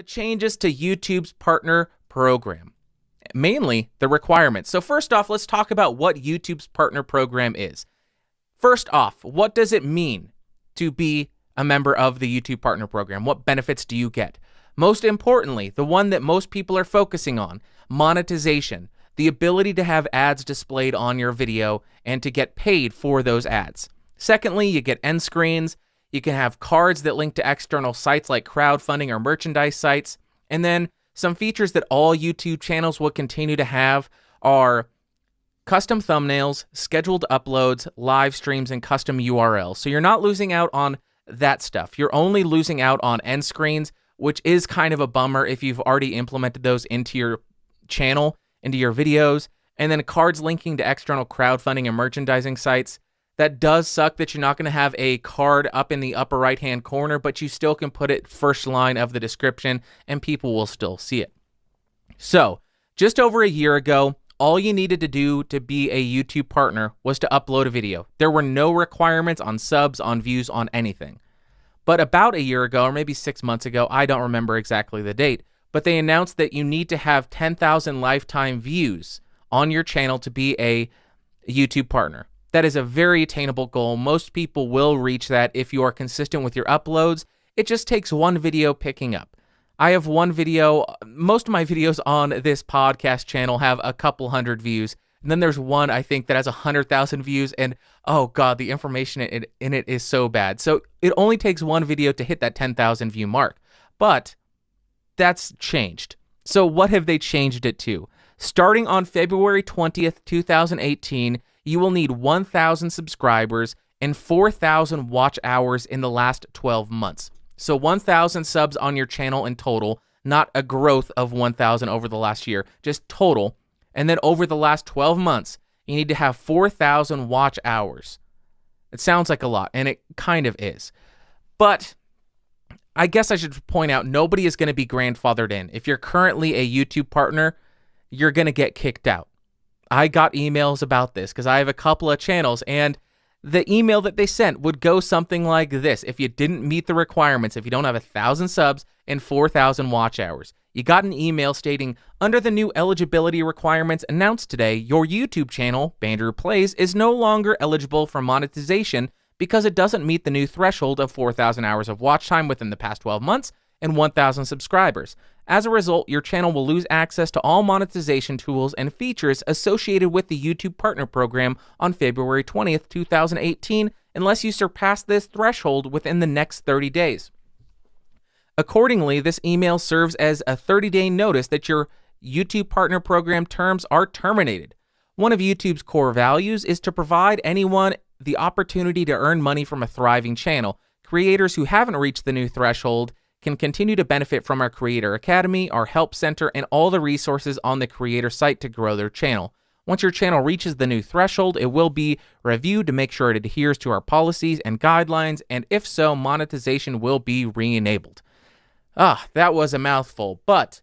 the changes to YouTube's partner program, mainly the requirements. So first off, let's talk about what YouTube's partner program is. First off, what does it mean to be a member of the YouTube partner program? What benefits do you get? Most importantly, the one that most people are focusing on, monetization, the ability to have ads displayed on your video and to get paid for those ads. Secondly, you get end screens. You can have cards that link to external sites like crowdfunding or merchandise sites. And then some features that all YouTube channels will continue to have are custom thumbnails, scheduled uploads, live streams, and custom URLs. So you're not losing out on that stuff. You're only losing out on end screens, which is kind of a bummer if you've already implemented those into your channel, into your videos. And then cards linking to external crowdfunding and merchandising sites. That does suck that you're not going to have a card up in the upper right-hand corner, but you still can put it first line of the description and people will still see it. So, just over a year ago, all you needed to do to be a YouTube partner was to upload a video. There were no requirements on subs, on views, on anything. But about a year ago, or maybe 6 months ago, I don't remember exactly the date, but they announced that you need to have 10,000 lifetime views on your channel to be a YouTube partner. That is a very attainable goal. Most people will reach that if you are consistent with your uploads. It just takes one video picking up. I have one video. Most of my videos on this podcast channel have a couple hundred views. And then there's one, I think, that has 100,000 views. And oh God, the information in it is so bad. So it only takes one video to hit that 10,000 view mark. But that's changed. So what have they changed it to? Starting on February 20th, 2018, you will need 1,000 subscribers and 4,000 watch hours in the last 12 months. So 1,000 subs on your channel in total, not a growth of 1,000 over the last year, just total. And then over the last 12 months, you need to have 4,000 watch hours. It sounds like a lot, and it kind of is. But I guess I should point out, nobody is going to be grandfathered in. If you're currently a YouTube partner, you're going to get kicked out. I got emails about this because I have a couple of channels, and the email that they sent would go something like this. If you didn't meet the requirements, if you don't have 1,000 subs and 4,000 watch hours, you got an email stating, under the new eligibility requirements announced today, your YouTube channel, Bandrew Plays, is no longer eligible for monetization because it doesn't meet the new threshold of 4,000 hours of watch time within the past 12 months and 1,000 subscribers. As a result, your channel will lose access to all monetization tools and features associated with the YouTube Partner Program on February 20th, 2018, unless you surpass this threshold within the next 30 days. Accordingly, this email serves as a 30-day notice that your YouTube Partner Program terms are terminated. One of YouTube's core values is to provide anyone the opportunity to earn money from a thriving channel. Creators who haven't reached the new threshold can continue to benefit from our Creator Academy, our Help Center, and all the resources on the Creator site to grow their channel. Once your channel reaches the new threshold, it will be reviewed to make sure it adheres to our policies and guidelines, and if so, monetization will be re-enabled. That was a mouthful, but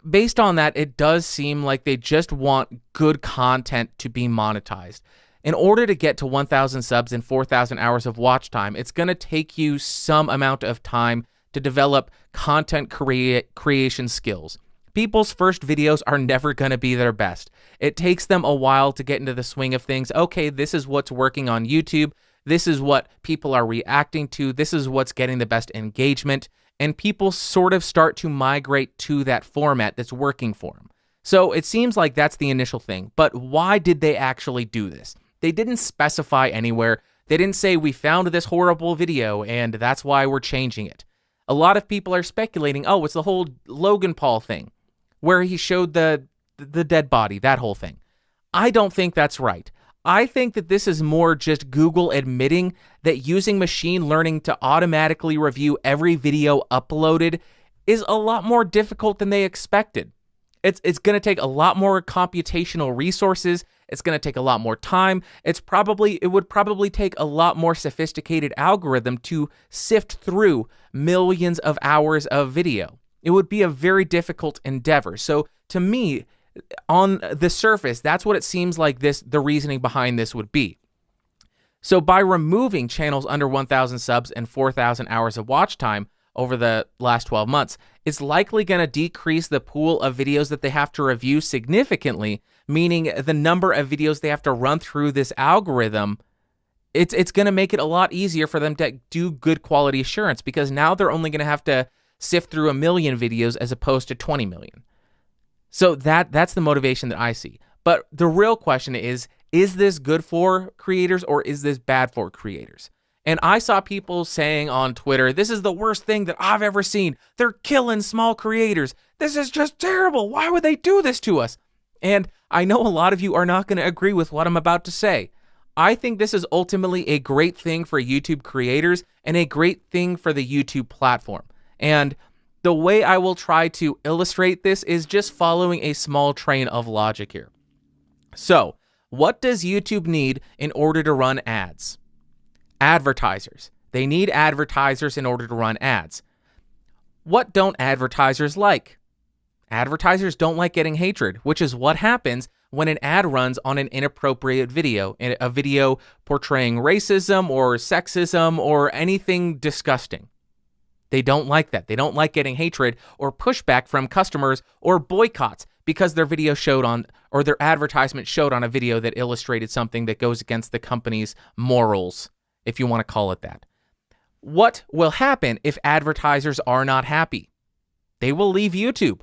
based on that, it does seem like they just want good content to be monetized. In order to get to 1,000 subs and 4,000 hours of watch time, it's going to take you some amount of time to develop content creation skills. People's first videos are never going to be their best. It takes them a while to get into the swing of things. Okay, this is what's working on YouTube. This is what people are reacting to. This is what's getting the best engagement. And people sort of start to migrate to that format that's working for them. So it seems like that's the initial thing. But why did they actually do this? They didn't specify anywhere. They didn't say, we found this horrible video and that's why we're changing it. A lot of people are speculating, oh, it's the whole Logan Paul thing, where he showed the dead body, that whole thing. I don't think that's right. I think that this is more just Google admitting that using machine learning to automatically review every video uploaded is a lot more difficult than they expected. It's going to take a lot more computational resources. It's going to take a lot more time. It would probably take a lot more sophisticated algorithm to sift through millions of hours of video. It would be a very difficult endeavor. So to me, on the surface, that's what it seems like the reasoning behind this would be. So by removing channels under 1,000 subs and 4,000 hours of watch time, over the last 12 months, it's likely going to decrease the pool of videos that they have to review significantly, meaning the number of videos they have to run through this algorithm. It's going to make it a lot easier for them to do good quality assurance, because now they're only going to have to sift through 1 million videos as opposed to 20 million. So that's the motivation that I see. But the real question is this good for creators or is this bad for creators? And I saw people saying on Twitter, this is the worst thing that I've ever seen. They're killing small creators. This is just terrible. Why would they do this to us? And I know a lot of you are not going to agree with what I'm about to say. I think this is ultimately a great thing for YouTube creators and a great thing for the YouTube platform. And the way I will try to illustrate this is just following a small train of logic here. So, what does YouTube need in order to run ads? Advertisers. They need advertisers in order to run ads. What don't advertisers like? Advertisers don't like getting hatred, which is what happens when an ad runs on an inappropriate video, a video portraying racism or sexism or anything disgusting. They don't like that. They don't like getting hatred or pushback from customers or boycotts because their video showed on, or their advertisement showed on a video that illustrated something that goes against the company's morals, if you want to call it that. What will happen if advertisers are not happy? They will leave YouTube.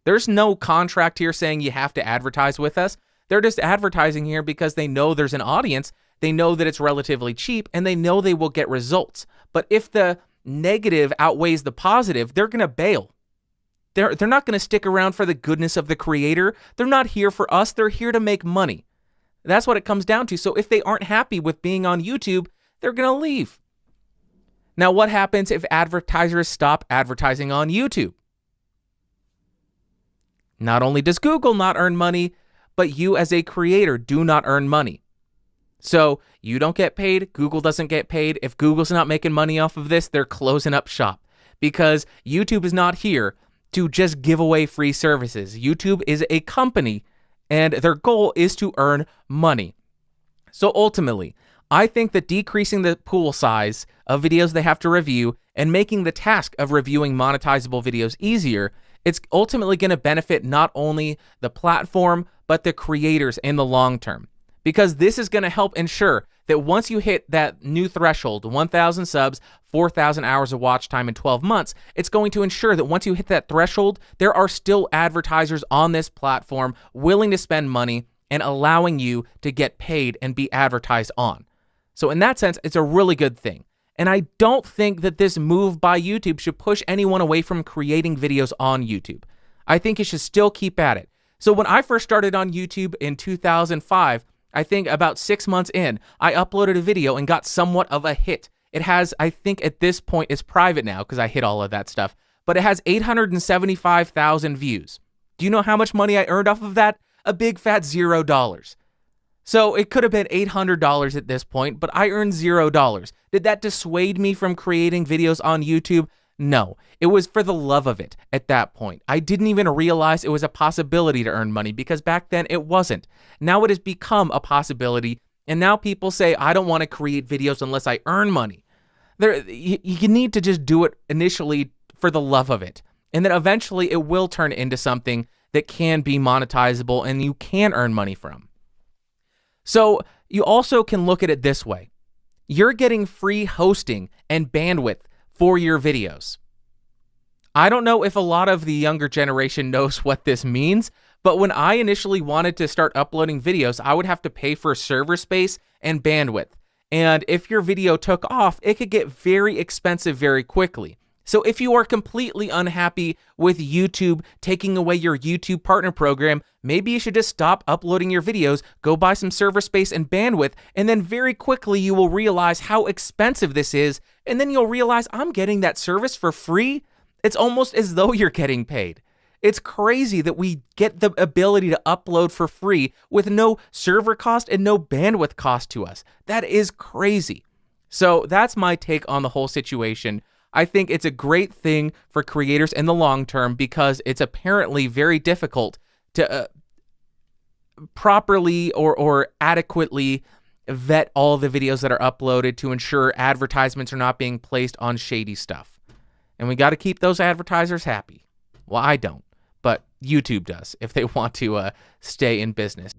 There's no contract here saying you have to advertise with us. They're just advertising here because they know there's an audience, they know that it's relatively cheap, and they know they will get results. But if the negative outweighs the positive, they're going to bail. They're not going to stick around for the goodness of the creator. They're not here for us. They're here to make money. That's what it comes down to. So if they aren't happy with being on YouTube, they're going to leave. Now, what happens if advertisers stop advertising on YouTube? Not only does Google not earn money, but you as a creator do not earn money. So you don't get paid, Google doesn't get paid. If Google's not making money off of this, they're closing up shop, because YouTube is not here to just give away free services. YouTube is a company and their goal is to earn money. So ultimately, I think that decreasing the pool size of videos they have to review and making the task of reviewing monetizable videos easier, it's ultimately going to benefit not only the platform, but the creators in the long term. Because this is going to help ensure that once you hit that new threshold, 1,000 subs, 4,000 hours of watch time in 12 months, it's going to ensure that once you hit that threshold, there are still advertisers on this platform willing to spend money and allowing you to get paid and be advertised on. So in that sense, it's a really good thing. And I don't think that this move by YouTube should push anyone away from creating videos on YouTube. I think you should still keep at it. So when I first started on YouTube in 2005, I think about 6 months in, I uploaded a video and got somewhat of a hit. It has, I think at this point, it's private now because I hit all of that stuff, but it has 875,000 views. Do you know how much money I earned off of that? A big fat $0. So it could have been $800 at this point, but I earned $0. Did that dissuade me from creating videos on YouTube? No, it was for the love of it at that point. I didn't even realize it was a possibility to earn money because back then it wasn't. Now it has become a possibility, and now people say, I don't want to create videos unless I earn money. You need to just do it initially for the love of it, and then eventually it will turn into something that can be monetizable and you can earn money from. So you also can look at it this way. You're getting free hosting and bandwidth for your videos. I don't know if a lot of the younger generation knows what this means, but when I initially wanted to start uploading videos, I would have to pay for server space and bandwidth. And if your video took off, it could get very expensive very quickly. So if you are completely unhappy with YouTube taking away your YouTube partner program, maybe you should just stop uploading your videos, go buy some server space and bandwidth, and then very quickly you will realize how expensive this is, and then you'll realize I'm getting that service for free. It's almost as though you're getting paid. It's crazy that we get the ability to upload for free with no server cost and no bandwidth cost to us. That is crazy. So that's my take on the whole situation. I think it's a great thing for creators in the long term because it's apparently very difficult to properly or adequately vet all the videos that are uploaded to ensure advertisements are not being placed on shady stuff. And we got to keep those advertisers happy. Well, I don't, but YouTube does if they want to stay in business.